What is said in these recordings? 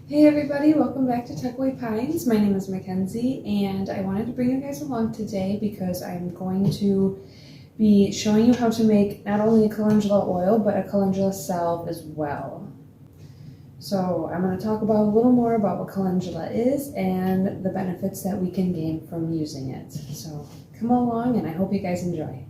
Hey everybody, welcome back to Tuckaway Pines. My name is Mackenzie and I wanted to bring you guys along today because I'm going to be showing you how to make not only a calendula oil but a calendula salve as well. So I'm going to talk about a little more about what calendula is and the benefits that we can gain from using it. So come along and I hope you guys enjoy.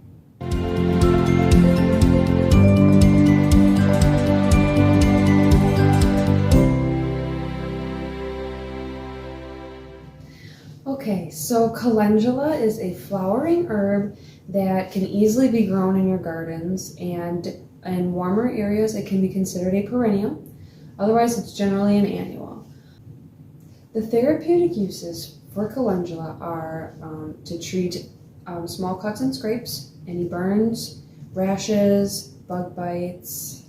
Okay, so calendula is a flowering herb that can easily be grown in your gardens, and in warmer areas it can be considered a perennial. Otherwise, it's generally an annual. The therapeutic uses for calendula are to treat small cuts and scrapes, any burns, rashes, bug bites,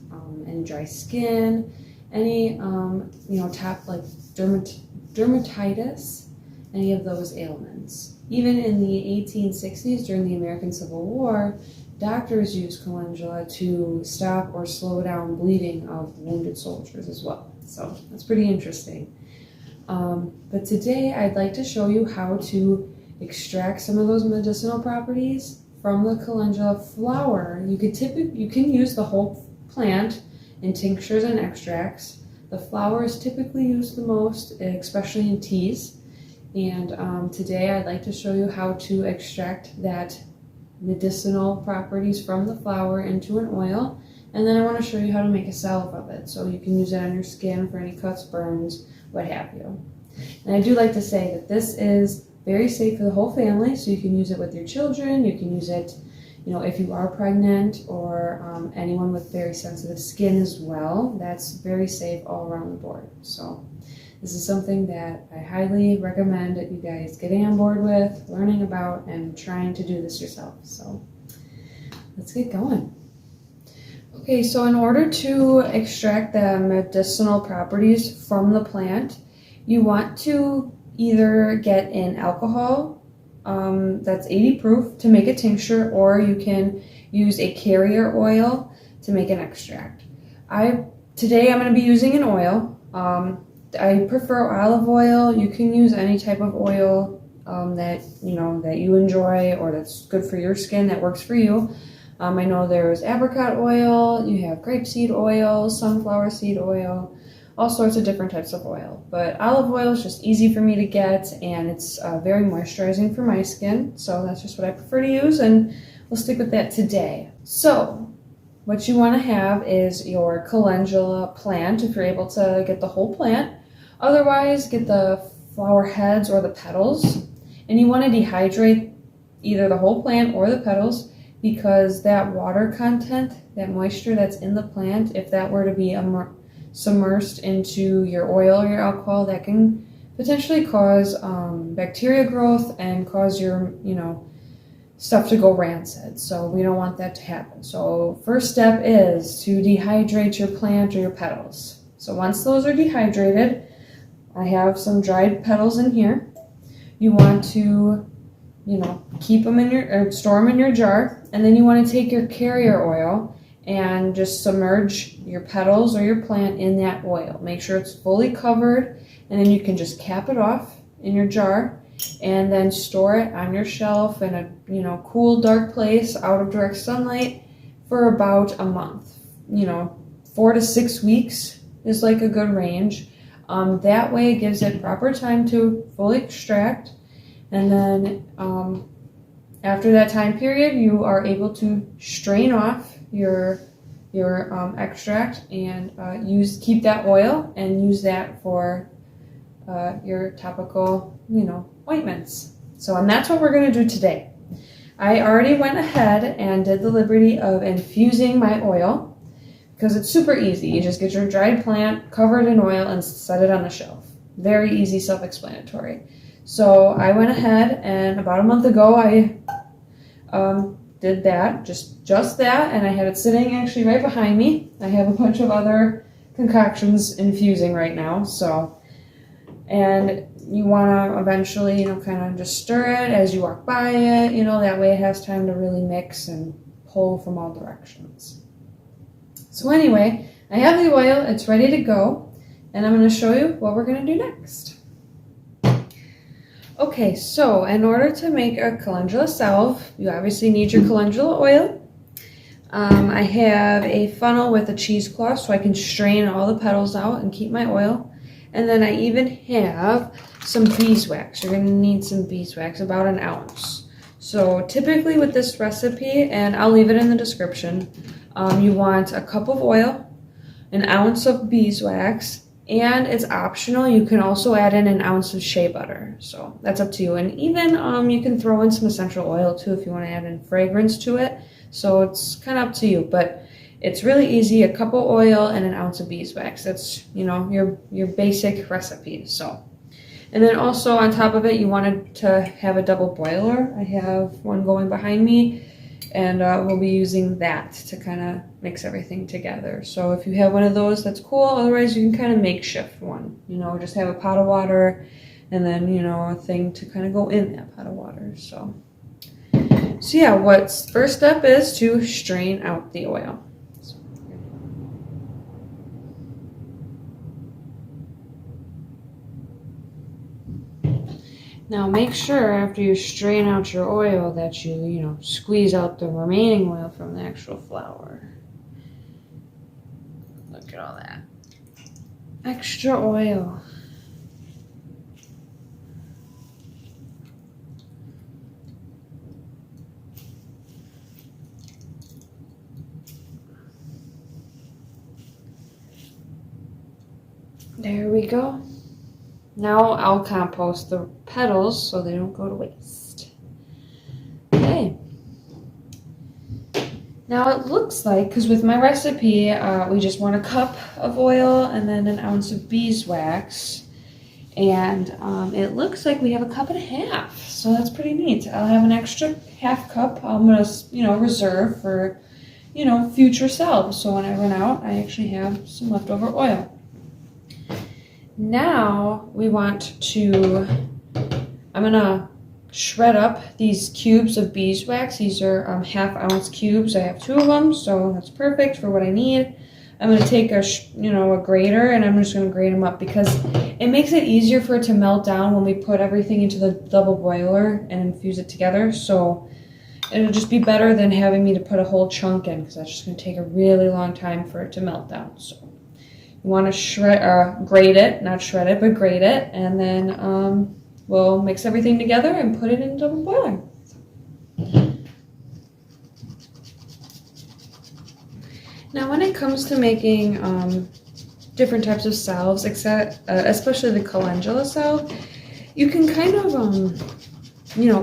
any dry skin, any dermatitis, any of those ailments. Even in the 1860s, during the American Civil War, doctors used calendula to stop or slow down bleeding of wounded soldiers as well. So that's pretty interesting. But today I'd like to show you how to extract some of those medicinal properties from the calendula flower. You can use the whole plant in tinctures and extracts. The flower is typically used the most, especially in teas. And today I'd like to show you how to extract that medicinal properties from the flower into an oil, and then I want to show you how to make a salve of it so you can use it on your skin for any cuts, burns, what have you. And I do like to say that this is very safe for the whole family, so you can use it with your children, you can use it if you are pregnant or anyone with very sensitive skin as well. That's very safe all around the board. So this is something that I highly recommend that you guys getting on board with, learning about, and trying to do this yourself. So let's get going. Okay, so in order to extract the medicinal properties from the plant, you want to either get in alcohol that's 80 proof to make a tincture, or you can use a carrier oil to make an extract. Today I'm going to be using an oil. I prefer olive oil. You can use any type of oil that you enjoy or that's good for your skin, that works for you. I know there's apricot oil, you have grapeseed oil, sunflower seed oil, all sorts of different types of oil. But olive oil is just easy for me to get, and it's very moisturizing for my skin. So that's just what I prefer to use, and we'll stick with that today. So what you want to have is your calendula plant, if you're able to get the whole plant. Otherwise, get the flower heads or the petals. And you want to dehydrate either the whole plant or the petals, because that water content, that moisture that's in the plant, if that were to be submersed into your oil or your alcohol, that can potentially cause bacteria growth and cause your stuff to go rancid. So we don't want that to happen. So first step is to dehydrate your plant or your petals. So once those are dehydrated, I have some dried petals in here. You want to keep them or store them in your jar, and then you want to take your carrier oil and just submerge your petals or your plant in that oil. Make sure it's fully covered, and then you can just cap it off in your jar and then store it on your shelf in a cool, dark place out of direct sunlight for about a month. 4 to 6 weeks is like a good range. That way it gives it proper time to fully extract, and then after that time period you are able to strain off your extract and keep that oil and use that for your topical ointments. And that's what we're going to do today. I already went ahead and did the liberty of infusing my oil, because it's super easy. You just get your dried plant, cover it in oil, and set it on the shelf. Very easy, self-explanatory. So I went ahead, and about a month ago I did that, just that, and I had it sitting actually right behind me. I have a bunch of other concoctions infusing right now. And you want to eventually, kind of just stir it as you walk by it, that way it has time to really mix and pull from all directions. So anyway, I have the oil, it's ready to go, and I'm going to show you what we're going to do next. Okay, so in order to make a Calendula Salve, you obviously need your calendula oil. I have a funnel with a cheesecloth so I can strain all the petals out and keep my oil. And then I even have some beeswax. You're going to need some beeswax, about an ounce. So typically with this recipe, and I'll leave it in the description, you want a cup of oil, an ounce of beeswax, and it's optional. You can also add in an ounce of shea butter. So that's up to you. And even you can throw in some essential oil too if you want to add in fragrance to it. So it's kind of up to you, but it's really easy. A cup of oil and an ounce of beeswax. That's, you know, your basic recipe. So, and then also on top of it, you wanted to have a double boiler. I have one going behind me, and we'll be using that to kind of mix everything together. So if you have one of those, that's cool. Otherwise, you can kind of makeshift one. You know, just have a pot of water, and then, you know, a thing to kind of go in that pot of water. So yeah, what's first step is to strain out the oil. Now make sure after you strain out your oil that you squeeze out the remaining oil from the actual flour. Look at all that extra oil. There we go. Now I'll compost the petals so they don't go to waste. Okay. Now it looks like, because with my recipe, we just want a cup of oil and then an ounce of beeswax. And it looks like we have a cup and a half. So that's pretty neat. I'll have an extra half cup I'm going to, reserve for, future salves. So when I run out, I actually have some leftover oil. Now we want to, I'm going to shred up these cubes of beeswax. These are half-ounce cubes. I have 2 of them, so that's perfect for what I need. I'm going to take a grater, and I'm just going to grate them up because it makes it easier for it to melt down when we put everything into the double boiler and infuse it together. So it'll just be better than having me to put a whole chunk in because that's just going to take a really long time for it to melt down. So you want to grate it, not shred it, but grate it, and then we'll mix everything together and put it in double boiler. Now when it comes to making different types of salves, especially the Calendula Salve, you can kind of,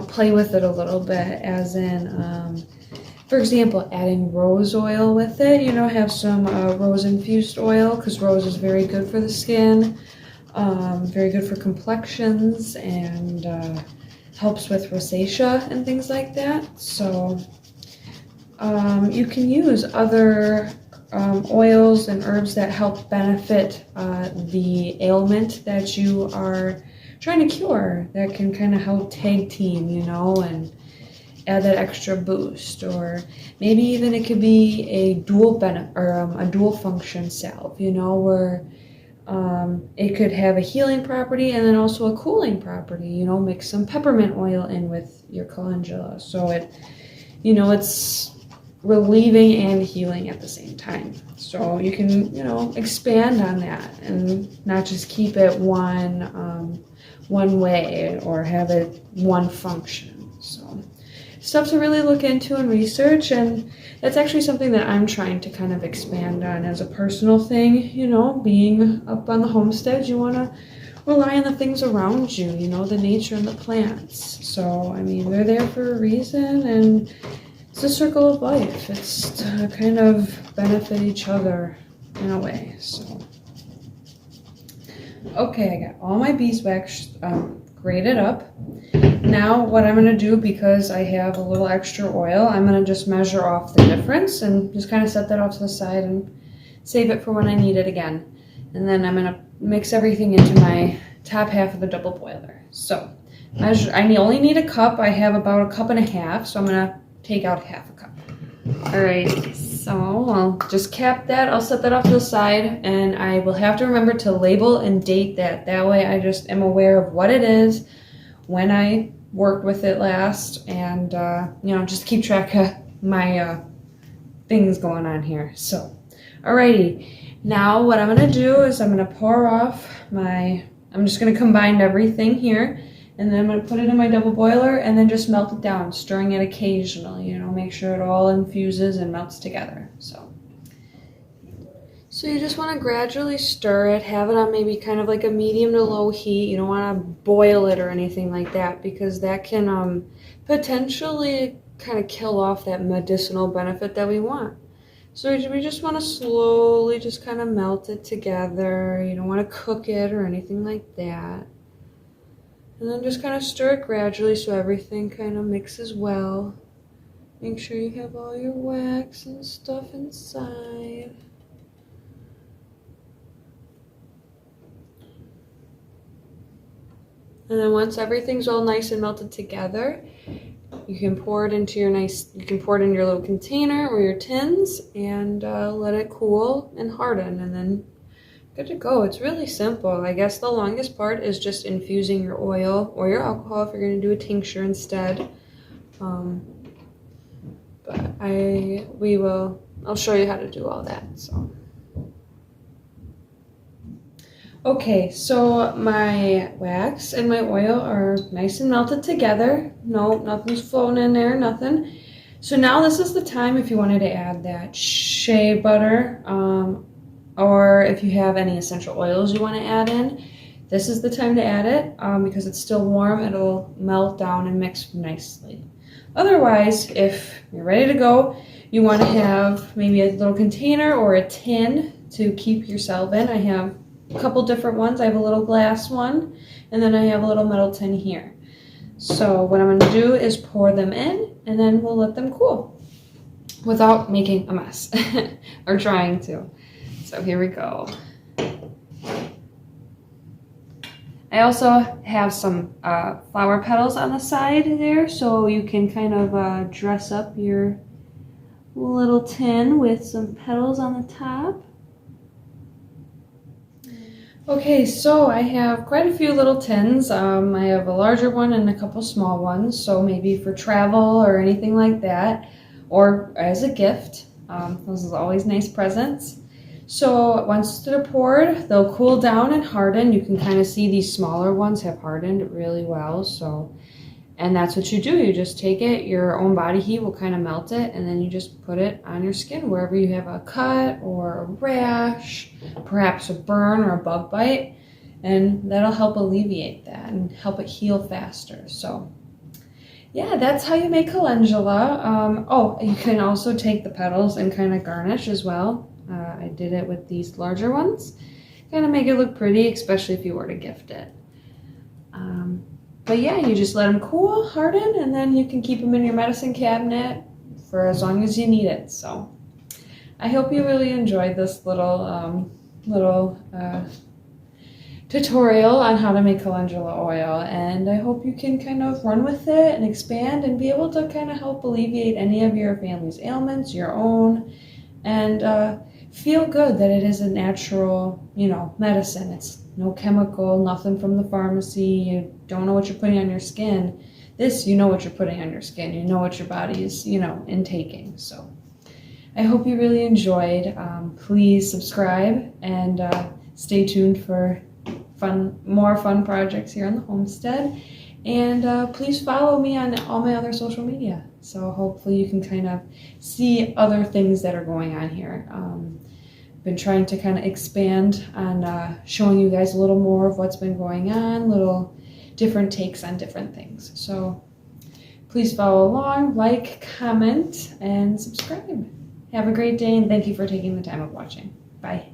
play with it a little bit, as in, for example, adding rose oil with it. Have some rose-infused oil, because rose is very good for the skin, very good for complexions, and helps with rosacea and things like that. So you can use other oils and herbs that help benefit the ailment that you are trying to cure, that can kind of help tag team, and add that extra boost. Or maybe even it could be a dual a dual function salve, where it could have a healing property and then also a cooling property. Mix some peppermint oil in with your calendula, so it's relieving and healing at the same time. So you can, expand on that and not just keep it one way or have it one function. So stuff to really look into and research, and that's actually something that I'm trying to kind of expand on as a personal thing. Being up on the homestead, you want to rely on the things around you, the nature and the plants. So, they're there for a reason, and it's a circle of life. It's to kind of benefit each other in a way. So, okay, I got all my beeswax grated up. Now what I'm going to do, because I have a little extra oil, I'm going to just measure off the difference and just kind of set that off to the side and save it for when I need it again. And then I'm going to mix everything into my top half of the double boiler. So I only need a cup. I have about a cup and a half, so I'm going to take out half a cup. All right, So I'll just cap that. I'll set that off to the side, and I will have to remember to label and date that. That way I just am aware of what it is, when I worked with it last, and just keep track of my things going on here. So alrighty, now what I'm gonna do is I'm gonna pour off I'm just gonna combine everything here, and then I'm gonna put it in my double boiler and then just melt it down, stirring it occasionally, make sure it all infuses and melts together. So you just want to gradually stir it, have it on maybe kind of like a medium to low heat. You don't want to boil it or anything like that, because that can potentially kind of kill off that medicinal benefit that we want. So we just want to slowly just kind of melt it together. You don't want to cook it or anything like that. And then just kind of stir it gradually so everything kind of mixes well. Make sure you have all your wax and stuff inside. And then once everything's all nice and melted together, you can pour it into your little container or your tins and let it cool and harden, and then good to go. It's really simple. I guess the longest part is just infusing your oil or your alcohol if you're going to do a tincture instead. But I'll show you how to do all that. Okay, so my wax and my oil are nice and melted together. No, nothing's floating in there, nothing. So now this is the time if you wanted to add that shea butter, or if you have any essential oils you want to add in, this is the time to add it, because it's still warm. It'll melt down and mix nicely. Otherwise, if you're ready to go, you want to have maybe a little container or a tin to keep your salve in. I have a couple different ones. I have a little glass one, and then I have a little metal tin here. So what I'm going to do is pour them in, and then we'll let them cool without making a mess or trying to. So here we go. I also have some flower petals on the side there, so you can kind of dress up your little tin with some petals on the top. Okay, so I have quite a few little tins. I have a larger one and a couple small ones, so maybe for travel or anything like that, or as a gift. Those are always nice presents. So once they're poured, they'll cool down and harden. You can kind of see these smaller ones have hardened really well. And that's what you do. You just take it, your own body heat will kind of melt it, and then you just put it on your skin wherever you have a cut or a rash, perhaps a burn or a bug bite, and that'll help alleviate that and help it heal faster. So yeah, that's how you make calendula. You can also take the petals and kind of garnish as well. I did it with these larger ones. Kind of make it look pretty, especially if you were to gift it. But yeah, you just let them cool, harden, and then you can keep them in your medicine cabinet for as long as you need it. So I hope you really enjoyed this little tutorial on how to make calendula oil, and I hope you can kind of run with it and expand and be able to kind of help alleviate any of your family's ailments, your own, and feel good that it is a natural, medicine. It's no chemical, nothing from the pharmacy. You don't know what you're putting on your skin. This, you know what you're putting on your skin. You know what your body is, intaking. So I hope you really enjoyed. Please subscribe and stay tuned for more fun projects here on the homestead. And please follow me on all my other social media. So hopefully you can kind of see other things that are going on here. Been trying to kind of expand on showing you guys a little more of what's been going on, little different takes on different things. So please follow along, like, comment, and subscribe. Have a great day, and thank you for taking the time of watching. Bye.